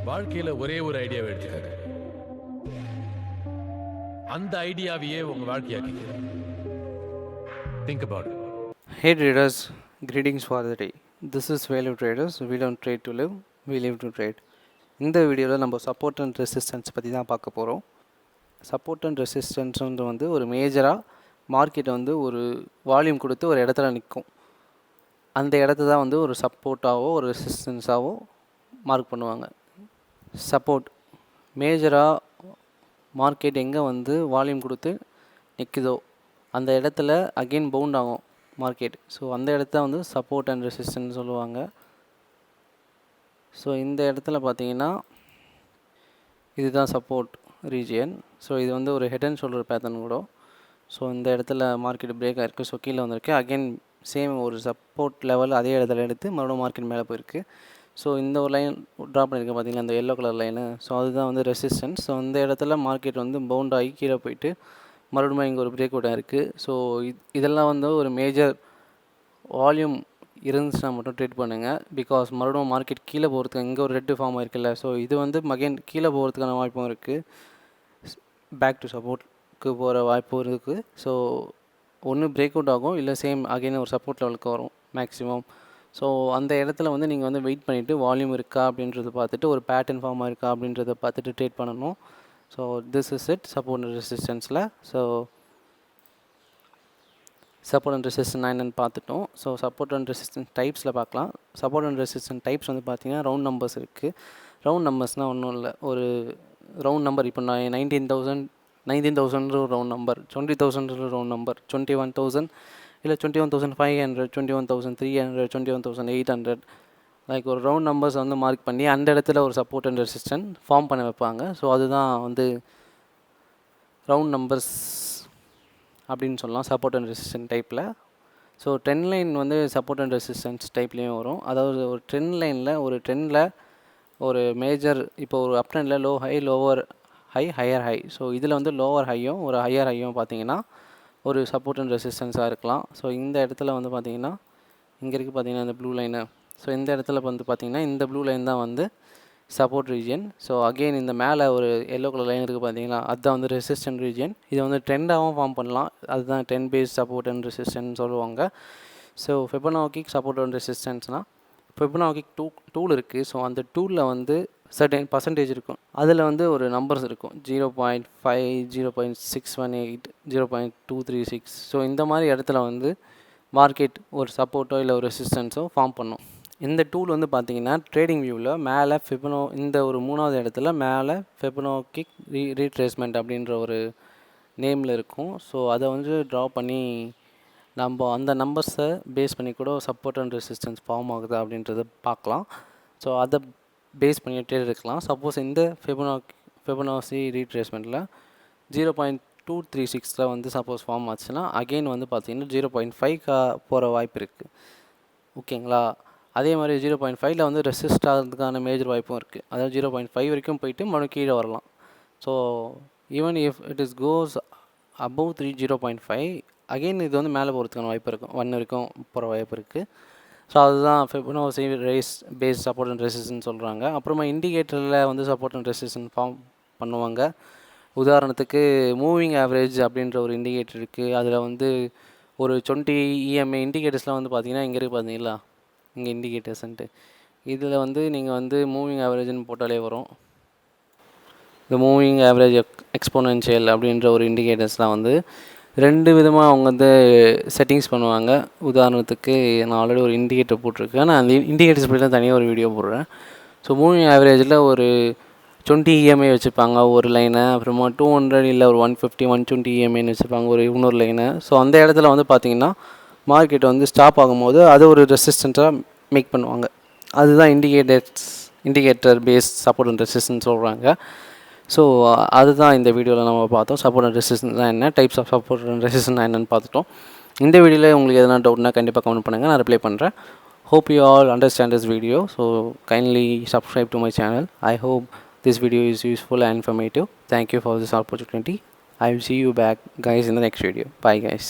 வாழ்க்கையில ஒரே ஒரு ஐடியாவை எடுத்துக்கங்க. அந்த ஐடியாவையே உங்க வாழ்க்கையாக்கிக்க. Think about it. Hey traders, greetings for the day. This is Value Traders. We don't trade to live, we live to trade. இந்த வீடியோவில் நம்ம சப்போர்ட் அண்ட் ரெசிஸ்டன்ஸ் பற்றி தான் பார்க்க போகிறோம். சப்போர்ட் அண்ட் ரெசிஸ்டன்ஸ் வந்து ஒரு மேஜராக மார்க்கெட்டை வந்து ஒரு வால்யூம் கொடுத்து ஒரு இடத்துல நிற்கும். அந்த இடத்த தான் வந்து ஒரு சப்போர்ட்டாவோ ஒரு ரெசிஸ்டன்ஸாவோ மார்க் பண்ணுவாங்க. சப்போர்ட் மேஜராக மார்க்கெட் எங்கே வந்து வால்யூம் கொடுத்து நிற்குதோ அந்த இடத்துல அகெயின் பவுண்ட் ஆகும் மார்க்கெட். ஸோ அந்த இடத்த வந்து சப்போர்ட் அண்ட் ரெசிஸ்டன்ஸ் சொல்லுவாங்க. ஸோ இந்த இடத்துல பார்த்தீங்கன்னா இதுதான் சப்போர்ட் ரீஜியன். ஸோ இது வந்து ஒரு ஹெட் அண்ட் ஷோல்டர் பேட்டர்ன் கூட. ஸோ இந்த இடத்துல மார்க்கெட் பிரேக் ஆகிருக்கு. ஸோ கீழே வந்திருக்கு. அகெயின் சேம் ஒரு சப்போர்ட் லெவல் அதே இடத்துல எடுத்து மறுபடியும் மார்க்கெட் மேலே போயிருக்கு. ஸோ இந்த ஒரு லைன் ட்ரா பண்ணியிருக்கேன் பார்த்தீங்கன்னா அந்த எல்லோ கலர் லைனு. ஸோ அதுதான் வந்து ரெசிஸ்டன்ஸ். ஸோ இந்த இடத்துல மார்க்கெட் வந்து பவுண்ட் ஆகி கீழே போயிட்டு மறுபடியும் இங்கே ஒரு பிரேக் அவுட் இருக்குது. ஸோ இதெல்லாம் வந்து ஒரு மேஜர் வால்யூம் இருந்துச்சுன்னா மட்டும் ட்ரேட் பண்ணுங்கள். பிகாஸ் மறுபடியும் மார்க்கெட் கீழே போகிறதுக்கு இங்கே ஒரு ரெட்டு ஃபார்ம் ஆயிருக்குல்ல. ஸோ இது வந்து அகெயின் கீழே போகிறதுக்கான வாய்ப்பும் இருக்குது. பேக் டு சப்போர்ட்டுக்கு போகிற வாய்ப்பும் இருக்குது. ஸோ ஒன்று பிரேக் அவுட் ஆகும், இல்லை சேம் அகெயின் ஒரு சப்போர்ட் லெவலுக்கு வரும் மேக்ஸிமம். ஸோ அந்த இடத்துல வந்து நீங்கள் வந்து வெயிட் பண்ணிவிட்டு வால்யூம் இருக்கா அப்படின்றத பார்த்துட்டு ஒரு பேட்டர்ன் ஃபார்ம் ஆயிருக்கா அப்படின்றத பார்த்துட்டு ட்ரேட் பண்ணணும். So this is it support and ரெசிஸ்டன்ஸில். ஸோ சப்போர்ட் அண்ட் ரெசிஸ்டன்ஸ் என்னென்னு பார்த்துட்டோம். ஸோ சப்போர்ட் அண்ட் ரெசிஸ்டன்ஸ் டைப்ஸில் பார்க்கலாம். சப்போர்ட் அண்ட் ரெசிஸ்டன்ஸ் டைப்ஸ் வந்து பார்த்திங்கன்னா ரவுண்ட் நம்பர்ஸ் இருக்குது. ரவுண்ட் நம்பர்ஸ்னால் ஒன்றும் இல்லை, ஒரு ரவுண்ட் நம்பர் இப்போ நான் 19,000 ஒரு ரவுண்ட் நம்பர், 20,000 ஒரு ரவுண்ட் நம்பர், 21,000 இல்லை 21,500, 21,300, 21,800 லைக் ஒரு ரவுண்ட் நம்பர்ஸ் வந்து மார்க் பண்ணி அந்த இடத்துல ஒரு சப்போர்ட் அண்ட் ரெசிஸ்டன்ஸ் ஃபார்ம் பண்ண வைப்பாங்க. ஸோ அதுதான் வந்து ரவுண்ட் நம்பர்ஸ் அப்படின்னு சொல்லலாம் சப்போர்ட் அண்ட் ரெசிஸ்டன்ஸ் டைப்பில். ஸோ ட்ரெண்ட் லைன் வந்து சப்போர்ட் அண்ட் ரெசிஸ்டன்ஸ் டைப்லேயும் வரும். அதாவது ஒரு ட்ரெண்ட் லைனில் ஒரு ட்ரெண்டில் ஒரு மேஜர் இப்போ ஒரு அப் ட்ரெண்டில் low high lower high higher high. So இதில் வந்து லோவர் ஹையும் ஒரு ஹையர் ஹையும் பார்த்தீங்கன்னா ஒரு சப்போர்ட் அண்ட் ரெசிஸ்டன்ஸாக இருக்கலாம். ஸோ இந்த இடத்துல வந்து பார்த்திங்கன்னா இங்கே இருக்குது பார்த்தீங்கன்னா இந்த ப்ளூ லைனு. ஸோ இந்த இடத்துல வந்து பார்த்திங்கன்னா இந்த ப்ளூ லைன் தான் வந்து சப்போர்ட் ரீஜியன். ஸோ அகெயின் இந்த மேலே ஒரு எல்லோ கலர் லைன் இருக்குது பார்த்தீங்களா, அதுதான் வந்து ரெசிஸ்டன்ட் ரீஜியன். இது வந்து ட்ரெண்டாகவும் ஃபார்ம் பண்ணலாம். அதுதான் trend based support and resistance சொல்லுவாங்க. ஸோ ஃபிபனாக்கி சப்போர்ட் அண்ட் ரெசிஸ்டன்ஸ்னால் ஃபிபனாக்கி டூல் இருக்குது. ஸோ அந்த டூலில் வந்து சர்டன் பர்சன்டேஜ் இருக்கும். அதில் வந்து ஒரு நம்பர்ஸ் இருக்கும் 0.5, 0.618, 0.236. ஸோ இந்த மாதிரி இடத்துல வந்து மார்க்கெட் ஒரு சப்போர்ட்டோ இல்லை ஒரு ரெசிஸ்டன்ஸோ ஃபார்ம் பண்ணும். இந்த டூல் வந்து பார்த்திங்கன்னா ட்ரேடிங் வியூவில் மேலே இந்த ஒரு மூணாவது இடத்துல மேலே ஃபிபனாக்கி ரீட்ரேஸ்மெண்ட் அப்படின்ற ஒரு நேமில் இருக்கும். ஸோ அதை வந்து ட்ரா பண்ணி நம்ம அந்த நம்பர்ஸை பேஸ் பண்ணி கூட சப்போர்ட் அண்ட் ரெசிஸ்டன்ஸ் ஃபார்ம் ஆகுது அப்படின்றத பார்க்கலாம். ஸோ அதை பேஸ் பண்ணி ட்ரேட் எடுக்கலாம். சப்போஸ் இந்த ஃபிபனாக்கி ரீட்ரேஸ்மெண்ட்டில் 0.236 வந்து சப்போஸ் ஃபார்ம் ஆச்சுன்னா அகெயின் வந்து பார்த்திங்கன்னா 0.5 போகிற வாய்ப்பு இருக்குது. ஓகேங்களா? அதே மாதிரி 0.5 வந்து ரெசிஸ்ட் ஆகிறதுக்கான மேஜர் வாய்ப்பும் இருக்குது. அதாவது 0.5 வரைக்கும் போயிட்டு மறுபடியும் கீழே வரலாம். So even if it is cos above 0.5 again இது வந்து மேலே போகிறதுக்கான வாய்ப்பு இருக்கும், 1 வரைக்கும் போகிற வாய்ப்பு இருக்குது. ஸோ அதுதான் Fibonacci race base support and resistance சொல்கிறாங்க. அப்புறமா இண்டிகேட்டரில் வந்து சப்போர்ட் அண்ட் ரெசிஸ்டன்ஸ் ஃபார்ம் பண்ணுவாங்க. உதாரணத்துக்கு மூவிங் ஆவரேஜ் அப்படின்ற ஒரு இண்டிகேட்டர் இருக்குது. அதில் வந்து ஒரு 20 EMA இண்டிகேட்டர்ஸ்லாம் வந்து பார்த்திங்கன்னா இங்கே இருக்குது பார்த்தீங்களா, இங்கே இண்டிகேட்டர்ஸ்ன்ட்டு. இதில் வந்து நீங்கள் வந்து மூவிங் ஆவரேஜ்னு போட்டாலே வரும். இந்த மூவிங் ஆவரேஜ் எக்ஸ்போனென்ஷியல் அப்படின்ற ஒரு இண்டிகேட்டர்ஸ்லாம் வந்து 2 விதமாக அவங்க வந்து செட்டிங்ஸ் பண்ணுவாங்க. உதாரணத்துக்கு நான் ஆல்ரெடி ஒரு இண்டிகேட்டர் போட்டிருக்கேன். நான் அந்த இண்டிகேட்டர்ஸ் பற்றி தான் தனியாக ஒரு வீடியோ போடுறேன். ஸோ மூவிங் ஆவரேஜில் ஒரு 20 EMA வச்சுருப்பாங்க ஒரு லைனை. அப்புறமா 200 இல்லை ஒரு 150, 120 EMAன்னு வச்சுருப்பாங்க ஒரு இன்னொரு லைனை. ஸோ அந்த இடத்துல வந்து பார்த்திங்கன்னா மார்க்கெட் வந்து ஸ்டாப் ஆகும்போது அது ஒரு ரெசிஸ்டன்ஸாக மேக் பண்ணுவாங்க. அதுதான் indicator based support and resistance சொல்கிறாங்க. ஸோ அதுதான் இந்த வீடியோவில் நம்ம பார்த்தோம். சப்போர்ட் அண்ட் ரெசிஸ்டன்ஸ்னால் என்ன, types of support and resistance என்னென்னு பார்த்துட்டோம். இந்த வீடியோவில் உங்களுக்கு எதனா டவுட்னா கண்டிப்பாக கமெண்ட் பண்ணுங்கள், நான் ரிப்ளை பண்ணுறேன். Hope you all understand this video, so kindly subscribe to my channel. I hope this video is useful and informative. Thank you for this opportunity. I will see you back guys in the next video. Bye guys.